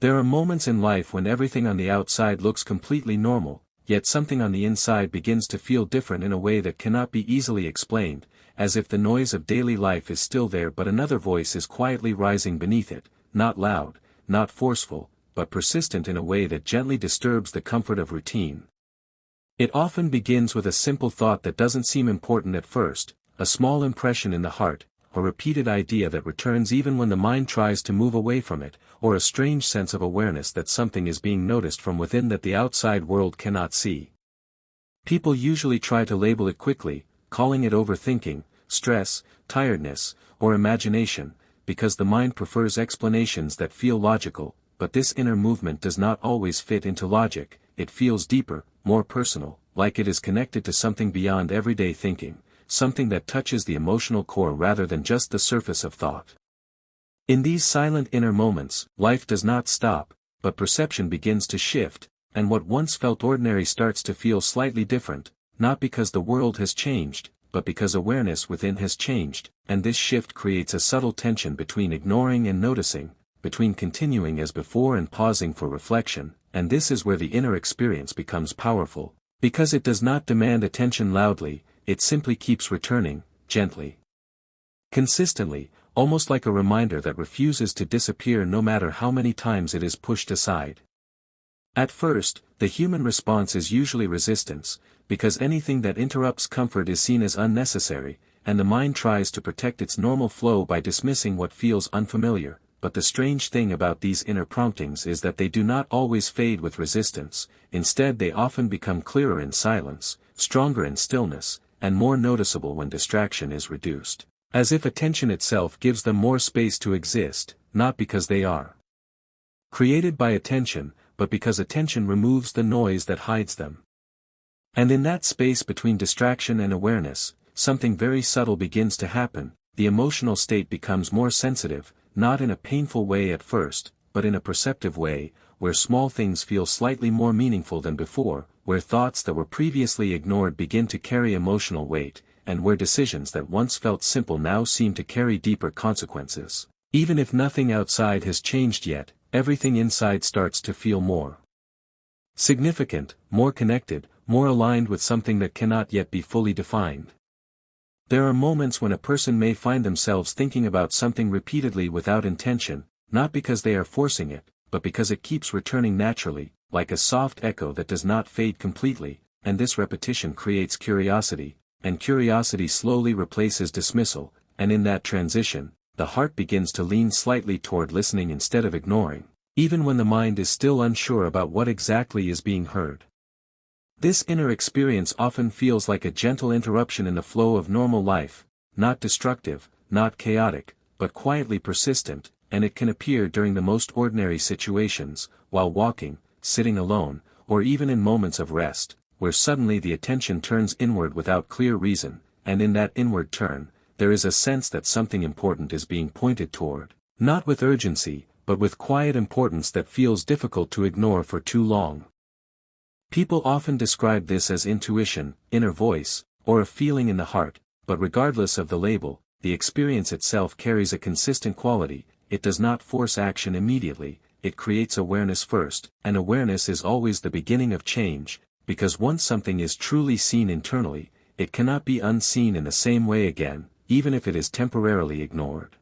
There are moments in life when everything on the outside looks completely normal, yet something on the inside begins to feel different in a way that cannot be easily explained, as if the noise of daily life is still there but another voice is quietly rising beneath it, not loud, not forceful, but persistent in a way that gently disturbs the comfort of routine. It often begins with a simple thought that doesn't seem important at first, a small impression in the heart, a repeated idea that returns even when the mind tries to move away from it, or a strange sense of awareness that something is being noticed from within that the outside world cannot see. People usually try to label it quickly, calling it overthinking, stress, tiredness, or imagination, because the mind prefers explanations that feel logical, but this inner movement does not always fit into logic. It feels deeper, more personal, like it is connected to something beyond everyday thinking, something that touches the emotional core rather than just the surface of thought. In these silent inner moments, life does not stop, but perception begins to shift, and what once felt ordinary starts to feel slightly different, not because the world has changed, but because awareness within has changed, and this shift creates a subtle tension between ignoring and noticing, between continuing as before and pausing for reflection, and this is where the inner experience becomes powerful, because it does not demand attention loudly, it simply keeps returning, gently. Consistently, almost like a reminder that refuses to disappear no matter how many times it is pushed aside. At first, the human response is usually resistance, because anything that interrupts comfort is seen as unnecessary, and the mind tries to protect its normal flow by dismissing what feels unfamiliar. But the strange thing about these inner promptings is that they do not always fade with resistance, instead they often become clearer in silence, stronger in stillness, and more noticeable when distraction is reduced, as if attention itself gives them more space to exist, not because they are created by attention, but because attention removes the noise that hides them. And in that space between distraction and awareness, something very subtle begins to happen. The emotional state becomes more sensitive, not in a painful way at first, but in a perceptive way, where small things feel slightly more meaningful than before, where thoughts that were previously ignored begin to carry emotional weight, and where decisions that once felt simple now seem to carry deeper consequences. Even if nothing outside has changed yet, everything inside starts to feel more significant, more connected, more aligned with something that cannot yet be fully defined. There are moments when a person may find themselves thinking about something repeatedly without intention, not because they are forcing it, but because it keeps returning naturally, like a soft echo that does not fade completely, and this repetition creates curiosity, and curiosity slowly replaces dismissal, and in that transition, the heart begins to lean slightly toward listening instead of ignoring, even when the mind is still unsure about what exactly is being heard. This inner experience often feels like a gentle interruption in the flow of normal life, not destructive, not chaotic, but quietly persistent, and it can appear during the most ordinary situations, while walking, sitting alone, or even in moments of rest, where suddenly the attention turns inward without clear reason, and in that inward turn, there is a sense that something important is being pointed toward, not with urgency, but with quiet importance that feels difficult to ignore for too long. People often describe this as intuition, inner voice, or a feeling in the heart, but regardless of the label, the experience itself carries a consistent quality. It does not force action immediately, it creates awareness first, and awareness is always the beginning of change, because once something is truly seen internally, it cannot be unseen in the same way again, even if it is temporarily ignored.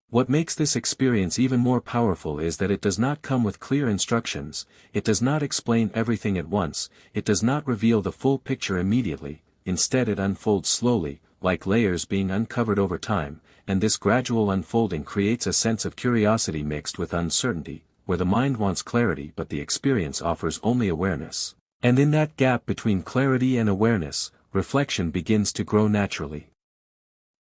What makes this experience even more powerful is that it does not come with clear instructions, it does not explain everything at once, it does not reveal the full picture immediately, instead it unfolds slowly, like layers being uncovered over time, and this gradual unfolding creates a sense of curiosity mixed with uncertainty, where the mind wants clarity but the experience offers only awareness. And in that gap between clarity and awareness, reflection begins to grow naturally.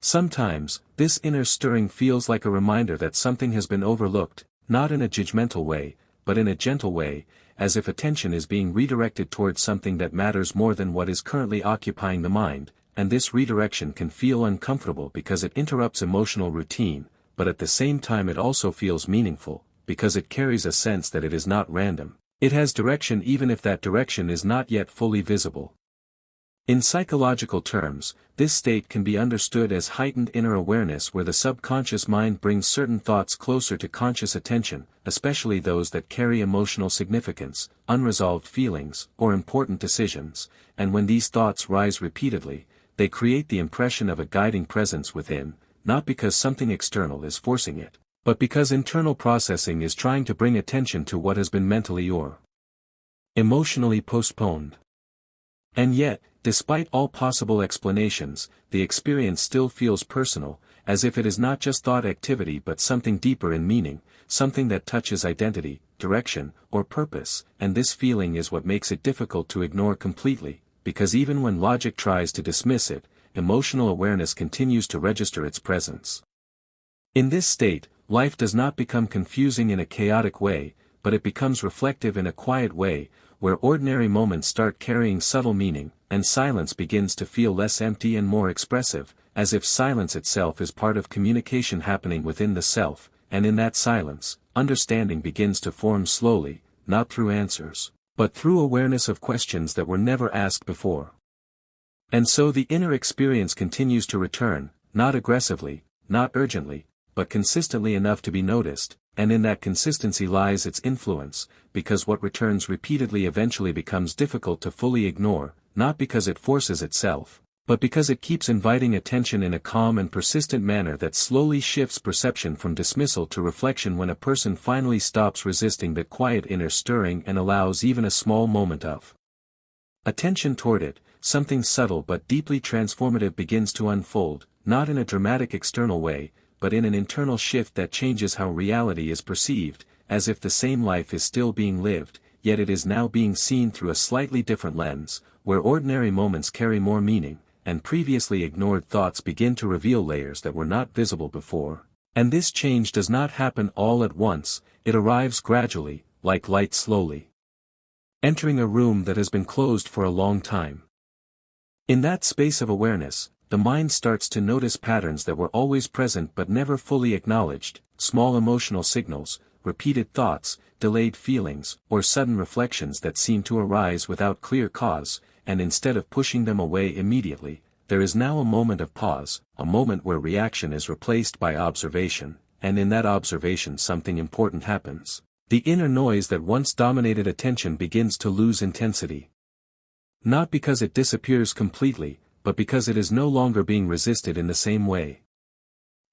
Sometimes, this inner stirring feels like a reminder that something has been overlooked, not in a judgmental way, but in a gentle way, as if attention is being redirected towards something that matters more than what is currently occupying the mind, and this redirection can feel uncomfortable because it interrupts emotional routine, but at the same time it also feels meaningful, because it carries a sense that it is not random. It has direction even if that direction is not yet fully visible. In psychological terms, this state can be understood as heightened inner awareness where the subconscious mind brings certain thoughts closer to conscious attention, especially those that carry emotional significance, unresolved feelings, or important decisions, and when these thoughts rise repeatedly, they create the impression of a guiding presence within, not because something external is forcing it, but because internal processing is trying to bring attention to what has been mentally or emotionally postponed. And yet, despite all possible explanations, the experience still feels personal, as if it is not just thought activity but something deeper in meaning, something that touches identity, direction, or purpose, and this feeling is what makes it difficult to ignore completely, because even when logic tries to dismiss it, emotional awareness continues to register its presence. In this state, life does not become confusing in a chaotic way, but it becomes reflective in a quiet way, where ordinary moments start carrying subtle meaning, and silence begins to feel less empty and more expressive, as if silence itself is part of communication happening within the self, and in that silence, understanding begins to form slowly, not through answers, but through awareness of questions that were never asked before. And so the inner experience continues to return, not aggressively, not urgently, but consistently enough to be noticed, and in that consistency lies its influence, because what returns repeatedly eventually becomes difficult to fully ignore, not because it forces itself, but because it keeps inviting attention in a calm and persistent manner that slowly shifts perception from dismissal to reflection when a person finally stops resisting that quiet inner stirring and allows even a small moment of attention toward it. Something subtle but deeply transformative begins to unfold, not in a dramatic external way, but in an internal shift that changes how reality is perceived, as if the same life is still being lived, yet it is now being seen through a slightly different lens, where ordinary moments carry more meaning, and previously ignored thoughts begin to reveal layers that were not visible before. And this change does not happen all at once, it arrives gradually, like light slowly entering a room that has been closed for a long time. In that space of awareness, the mind starts to notice patterns that were always present but never fully acknowledged, small emotional signals, repeated thoughts, delayed feelings, or sudden reflections that seem to arise without clear cause, and instead of pushing them away immediately, there is now a moment of pause, a moment where reaction is replaced by observation, and in that observation something important happens. The inner noise that once dominated attention begins to lose intensity. Not because it disappears completely, but because it is no longer being resisted in the same way.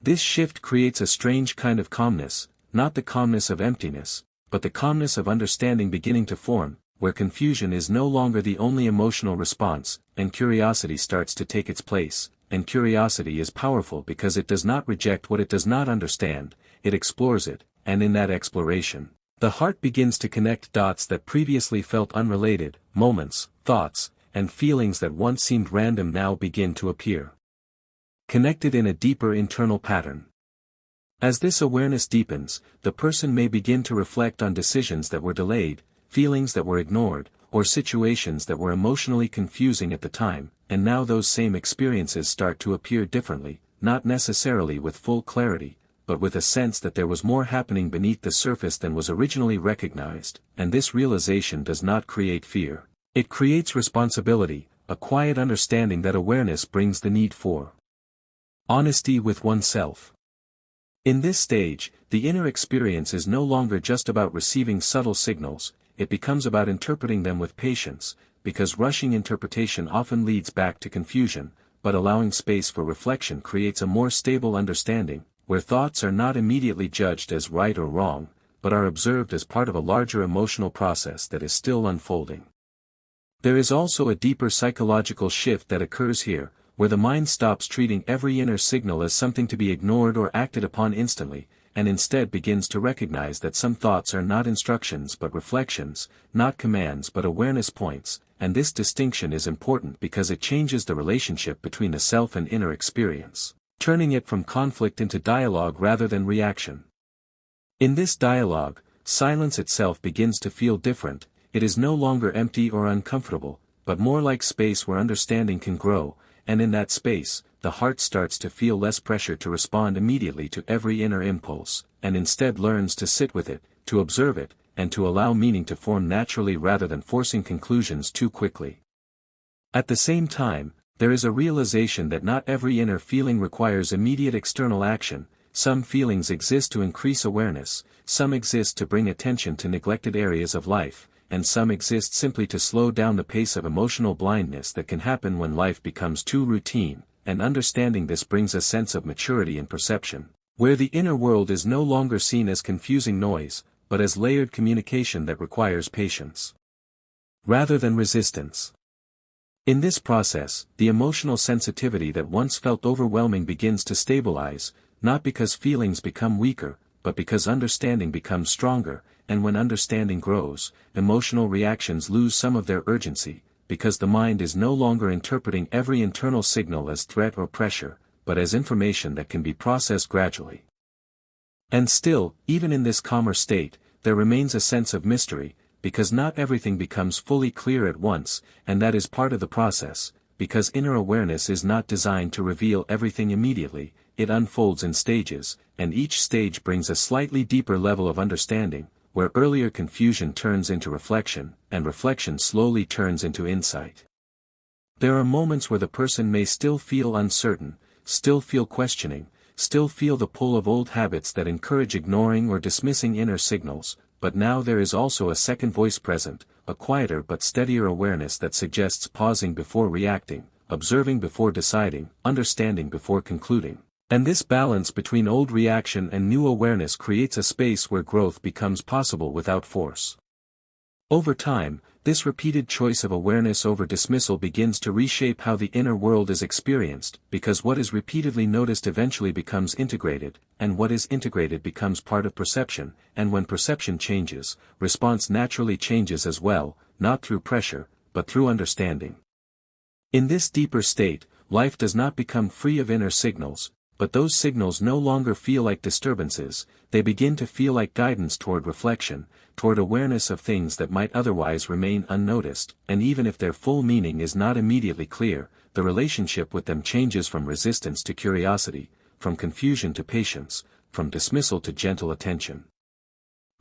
This shift creates a strange kind of calmness, not the calmness of emptiness, but the calmness of understanding beginning to form, where confusion is no longer the only emotional response, and curiosity starts to take its place, and curiosity is powerful because it does not reject what it does not understand, it explores it, and in that exploration, the heart begins to connect dots that previously felt unrelated, moments, thoughts, and feelings that once seemed random now begin to appear connected in a deeper internal pattern. As this awareness deepens, the person may begin to reflect on decisions that were delayed, feelings that were ignored, or situations that were emotionally confusing at the time, and now those same experiences start to appear differently, not necessarily with full clarity, but with a sense that there was more happening beneath the surface than was originally recognized, and this realization does not create fear. It creates responsibility, a quiet understanding that awareness brings the need for honesty with oneself. In this stage, the inner experience is no longer just about receiving subtle signals, it becomes about interpreting them with patience, because rushing interpretation often leads back to confusion, but allowing space for reflection creates a more stable understanding, where thoughts are not immediately judged as right or wrong, but are observed as part of a larger emotional process that is still unfolding. There is also a deeper psychological shift that occurs here, where the mind stops treating every inner signal as something to be ignored or acted upon instantly, and instead begins to recognize that some thoughts are not instructions but reflections, not commands but awareness points, and this distinction is important because it changes the relationship between the self and inner experience, turning it from conflict into dialogue rather than reaction. In this dialogue, silence itself begins to feel different, it is no longer empty or uncomfortable, but more like space where understanding can grow, and in that space, the heart starts to feel less pressure to respond immediately to every inner impulse, and instead learns to sit with it, to observe it, and to allow meaning to form naturally rather than forcing conclusions too quickly. At the same time, there is a realization that not every inner feeling requires immediate external action. Some feelings exist to increase awareness, some exist to bring attention to neglected areas of life, and some exist simply to slow down the pace of emotional blindness that can happen when life becomes too routine, and understanding this brings a sense of maturity in perception, where the inner world is no longer seen as confusing noise, but as layered communication that requires patience rather than resistance. In this process, the emotional sensitivity that once felt overwhelming begins to stabilize, not because feelings become weaker, but because understanding becomes stronger, and when understanding grows, emotional reactions lose some of their urgency, because the mind is no longer interpreting every internal signal as threat or pressure, but as information that can be processed gradually. And still, even in this calmer state, there remains a sense of mystery, because not everything becomes fully clear at once, and that is part of the process, because inner awareness is not designed to reveal everything immediately, it unfolds in stages, and each stage brings a slightly deeper level of understanding, where earlier confusion turns into reflection, and reflection slowly turns into insight. There are moments where the person may still feel uncertain, still feel questioning, still feel the pull of old habits that encourage ignoring or dismissing inner signals, but now there is also a second voice present, a quieter but steadier awareness that suggests pausing before reacting, observing before deciding, understanding before concluding. And this balance between old reaction and new awareness creates a space where growth becomes possible without force. Over time, this repeated choice of awareness over dismissal begins to reshape how the inner world is experienced, because what is repeatedly noticed eventually becomes integrated, and what is integrated becomes part of perception, and when perception changes, response naturally changes as well, not through pressure, but through understanding. In this deeper state, life does not become free of inner signals, but those signals no longer feel like disturbances, they begin to feel like guidance toward reflection, toward awareness of things that might otherwise remain unnoticed, and even if their full meaning is not immediately clear, the relationship with them changes from resistance to curiosity, from confusion to patience, from dismissal to gentle attention.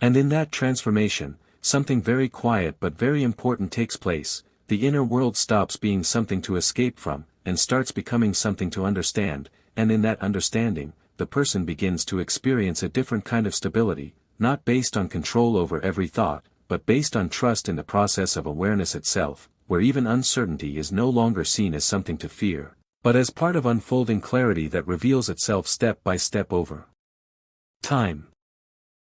And in that transformation, something very quiet but very important takes place. The inner world stops being something to escape from, and starts becoming something to understand, and in that understanding, the person begins to experience a different kind of stability, not based on control over every thought, but based on trust in the process of awareness itself, where even uncertainty is no longer seen as something to fear, but as part of unfolding clarity that reveals itself step by step over time.